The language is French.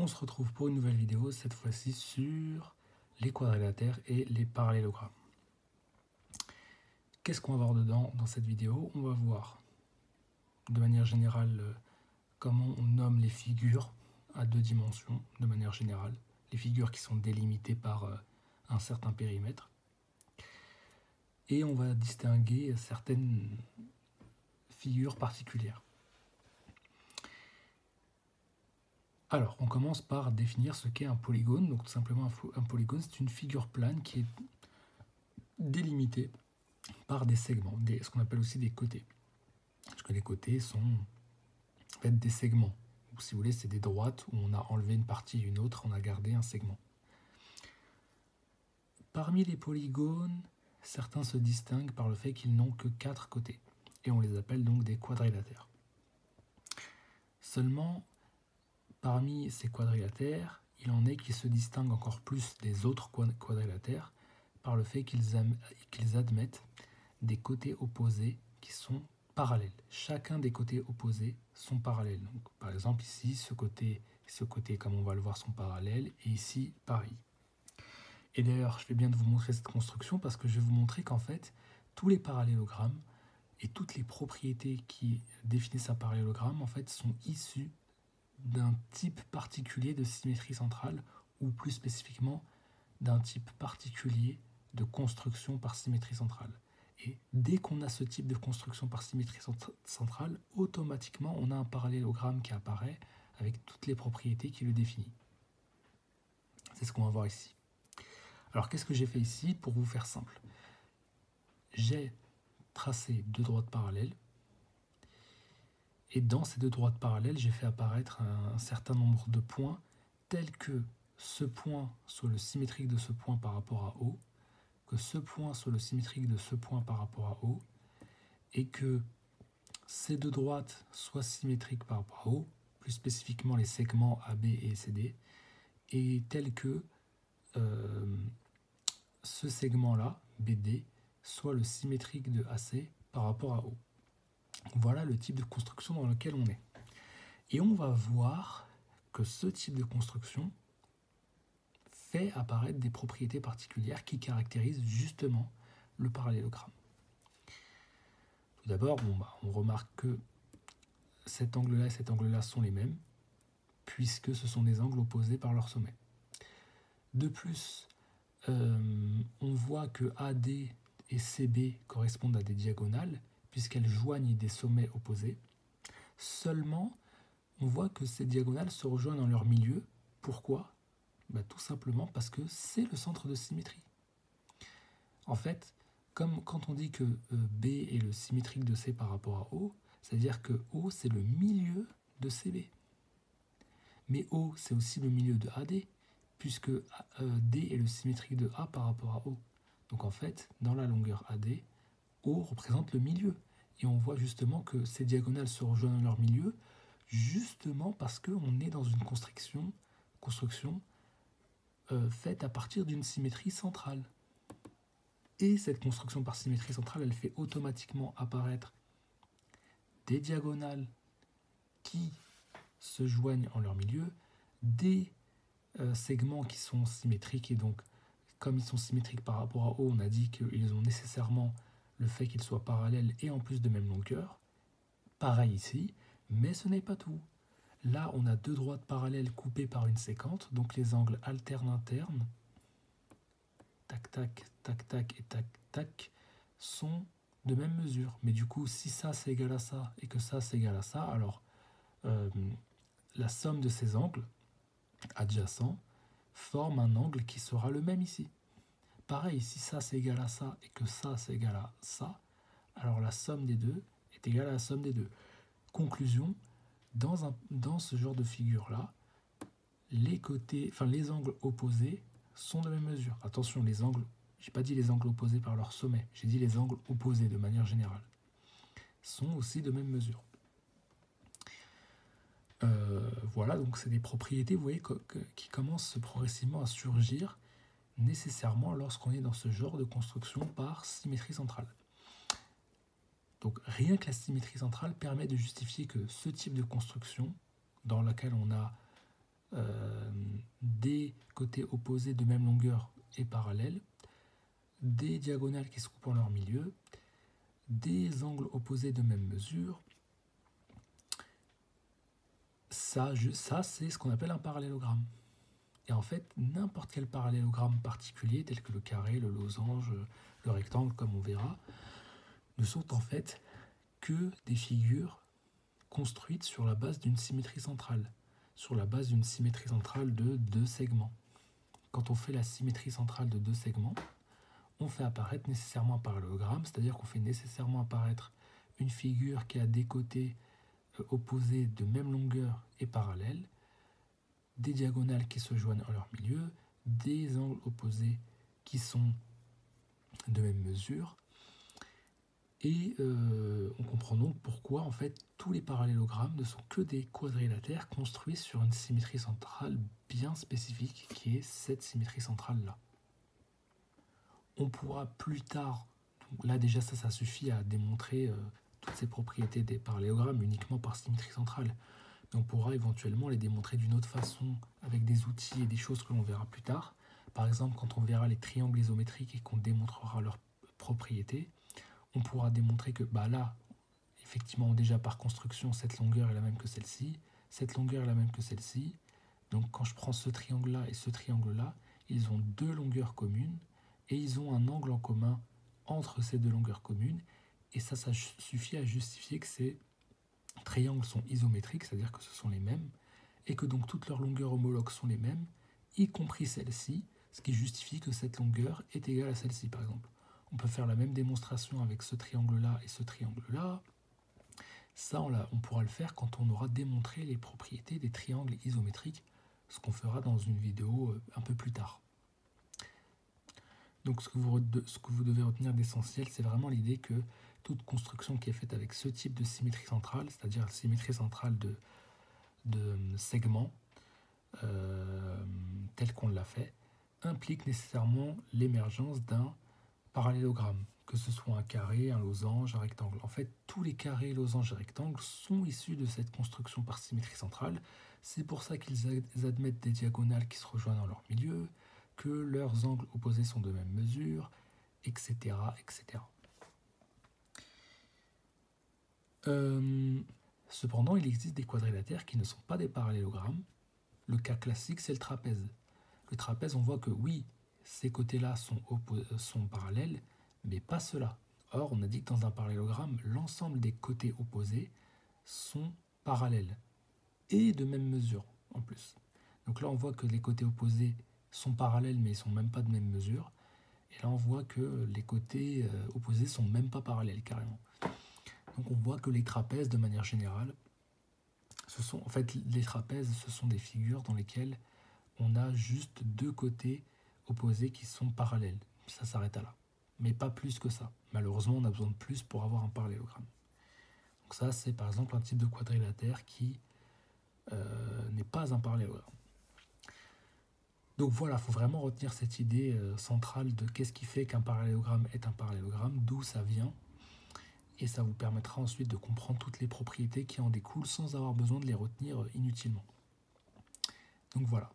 On se retrouve pour une nouvelle vidéo, cette fois-ci sur les quadrilatères et les parallélogrammes. Qu'est-ce qu'on va voir dedans dans cette vidéo? On va voir de manière générale comment on nomme les figures à deux dimensions, de manière générale. Les figures qui sont délimitées par un certain périmètre. Et on va distinguer certaines figures particulières. Alors, on commence par définir ce qu'est un polygone. Donc, tout simplement, un polygone, c'est une figure plane qui est délimitée par des segments, ce qu'on appelle aussi des côtés. Parce que les côtés sont en fait des segments. Ou si vous voulez, c'est des droites où on a enlevé une partie et une autre, on a gardé un segment. Parmi les polygones, certains se distinguent par le fait qu'ils n'ont que 4 côtés. Et on les appelle donc des quadrilatères. Seulement, parmi ces quadrilatères, il en est qui se distinguent encore plus des autres quadrilatères par le fait qu'ils admettent des côtés opposés qui sont parallèles. Chacun des côtés opposés sont parallèles. Donc, par exemple, ici, ce côté, comme on va le voir, sont parallèles, et ici, pareil. Et d'ailleurs, je vais bien de vous montrer cette construction parce que je vais vous montrer qu'en fait, tous les parallélogrammes et toutes les propriétés qui définissent un parallélogramme, en fait, sont issus d'un type particulier de symétrie centrale, ou plus spécifiquement, d'un type particulier de construction par symétrie centrale. Et dès qu'on a ce type de construction par symétrie centrale, automatiquement, on a un parallélogramme qui apparaît avec toutes les propriétés qui le définissent. C'est ce qu'on va voir ici. Alors, qu'est-ce que j'ai fait ici pour vous faire simple? J'ai tracé deux droites parallèles. Et dans ces deux droites parallèles, j'ai fait apparaître un certain nombre de points tels que ce point soit le symétrique de ce point par rapport à O, que ce point soit le symétrique de ce point par rapport à O, et que ces deux droites soient symétriques par rapport à O, plus spécifiquement les segments AB et CD, et tel que ce segment-là, BD, soit le symétrique de AC par rapport à O. Voilà le type de construction dans lequel on est. Et on va voir que ce type de construction fait apparaître des propriétés particulières qui caractérisent justement le parallélogramme. Tout d'abord, on remarque que cet angle-là et cet angle-là sont les mêmes, puisque ce sont des angles opposés par leur sommet. De plus, on voit que AD et CB correspondent à des diagonales, puisqu'elles joignent des sommets opposés. Seulement, on voit que ces diagonales se rejoignent dans leur milieu. Pourquoi? Tout simplement parce que c'est le centre de symétrie. En fait, comme quand on dit que B est le symétrique de C par rapport à O, c'est-à-dire que O, c'est le milieu de CB. Mais O, c'est aussi le milieu de AD, puisque D est le symétrique de A par rapport à O. Donc en fait, dans la longueur AD, O représente le milieu. Et on voit justement que ces diagonales se rejoignent dans leur milieu, justement parce qu'on est dans une construction faite à partir d'une symétrie centrale. Et cette construction par symétrie centrale, elle fait automatiquement apparaître des diagonales qui se joignent en leur milieu, des segments qui sont symétriques, et donc comme ils sont symétriques par rapport à O, on a dit qu'ils ont nécessairement le fait qu'ils soient parallèles et en plus de même longueur. Pareil ici, mais ce n'est pas tout. Là, on a deux droites parallèles coupées par une séquente, donc les angles alternes internes, tac, tac, tac, tac et tac, tac, sont de même mesure. Mais du coup, si ça c'est égal à ça et que ça c'est égal à ça, alors la somme de ces angles adjacents forme un angle qui sera le même ici. Pareil, si ça c'est égal à ça et que ça c'est égal à ça, alors la somme des deux est égale à la somme des deux. Conclusion, dans ce genre de figure-là, les angles opposés sont de même mesure. Attention, les angles, j'ai pas dit les angles opposés par leur sommet, j'ai dit les angles opposés de manière générale, sont aussi de même mesure. Voilà, donc c'est des propriétés, vous voyez, qui commencent progressivement à surgir nécessairement lorsqu'on est dans ce genre de construction par symétrie centrale. Donc rien que la symétrie centrale permet de justifier que ce type de construction, dans laquelle on a des côtés opposés de même longueur et parallèles, des diagonales qui se coupent en leur milieu, des angles opposés de même mesure. Ça c'est ce qu'on appelle un parallélogramme. Et en fait, n'importe quel parallélogramme particulier, tel que le carré, le losange, le rectangle, comme on verra, ne sont en fait que des figures construites sur la base d'une symétrie centrale, sur la base d'une symétrie centrale de 2 segments. Quand on fait la symétrie centrale de 2 segments, on fait apparaître nécessairement un parallélogramme, c'est-à-dire qu'on fait nécessairement apparaître une figure qui a des côtés opposés de même longueur et parallèles, des diagonales qui se joignent en leur milieu, des angles opposés qui sont de même mesure. Et on comprend donc pourquoi en fait tous les parallélogrammes ne sont que des quadrilatères construits sur une symétrie centrale bien spécifique qui est cette symétrie centrale là. On pourra plus tard, là déjà ça suffit à démontrer toutes ces propriétés des parallélogrammes uniquement par symétrie centrale. Mais on pourra éventuellement les démontrer d'une autre façon avec des outils et des choses que l'on verra plus tard. Par exemple, quand on verra les triangles isométriques et qu'on démontrera leurs propriétés, on pourra démontrer que là, effectivement, déjà par construction, cette longueur est la même que celle-ci, cette longueur est la même que celle-ci. Donc quand je prends ce triangle-là et ce triangle-là, ils ont 2 longueurs communes et ils ont un angle en commun entre ces 2 longueurs communes. Et ça suffit à justifier que ces triangles sont isométriques, c'est-à-dire que ce sont les mêmes, et que donc toutes leurs longueurs homologues sont les mêmes, y compris celle-ci, ce qui justifie que cette longueur est égale à celle-ci, par exemple. On peut faire la même démonstration avec ce triangle-là et ce triangle-là. Ça, on pourra le faire quand on aura démontré les propriétés des triangles isométriques, ce qu'on fera dans une vidéo un peu plus tard. Donc ce que vous devez retenir d'essentiel, c'est vraiment l'idée que toute construction qui est faite avec ce type de symétrie centrale, c'est-à-dire la symétrie centrale de segments, tel qu'on l'a fait, implique nécessairement l'émergence d'un parallélogramme, que ce soit un carré, un losange, un rectangle. En fait, tous les carrés, losanges et rectangles sont issus de cette construction par symétrie centrale. C'est pour ça qu'ils admettent des diagonales qui se rejoignent dans leur milieu, que leurs angles opposés sont de même mesure, etc. etc. Cependant, il existe des quadrilatères qui ne sont pas des parallélogrammes. Le cas classique, c'est le trapèze. Le trapèze, on voit que oui, ces côtés-là sont parallèles, mais pas ceux-là. Or, on a dit que dans un parallélogramme, l'ensemble des côtés opposés sont parallèles et de même mesure en plus. Donc là, on voit que les côtés opposés sont parallèles, mais ils ne sont même pas de même mesure. Et là, on voit que les côtés opposés ne sont même pas parallèles, carrément. Donc on voit que les trapèzes, de manière générale, les trapèzes, ce sont des figures dans lesquelles on a juste 2 côtés opposés qui sont parallèles. Ça s'arrête à là. Mais pas plus que ça. Malheureusement, on a besoin de plus pour avoir un parallélogramme. Donc ça, c'est par exemple un type de quadrilatère qui n'est pas un parallélogramme. Donc voilà, il faut vraiment retenir cette idée centrale de qu'est-ce qui fait qu'un parallélogramme est un parallélogramme, d'où ça vient. Et ça vous permettra ensuite de comprendre toutes les propriétés qui en découlent sans avoir besoin de les retenir inutilement. Donc voilà.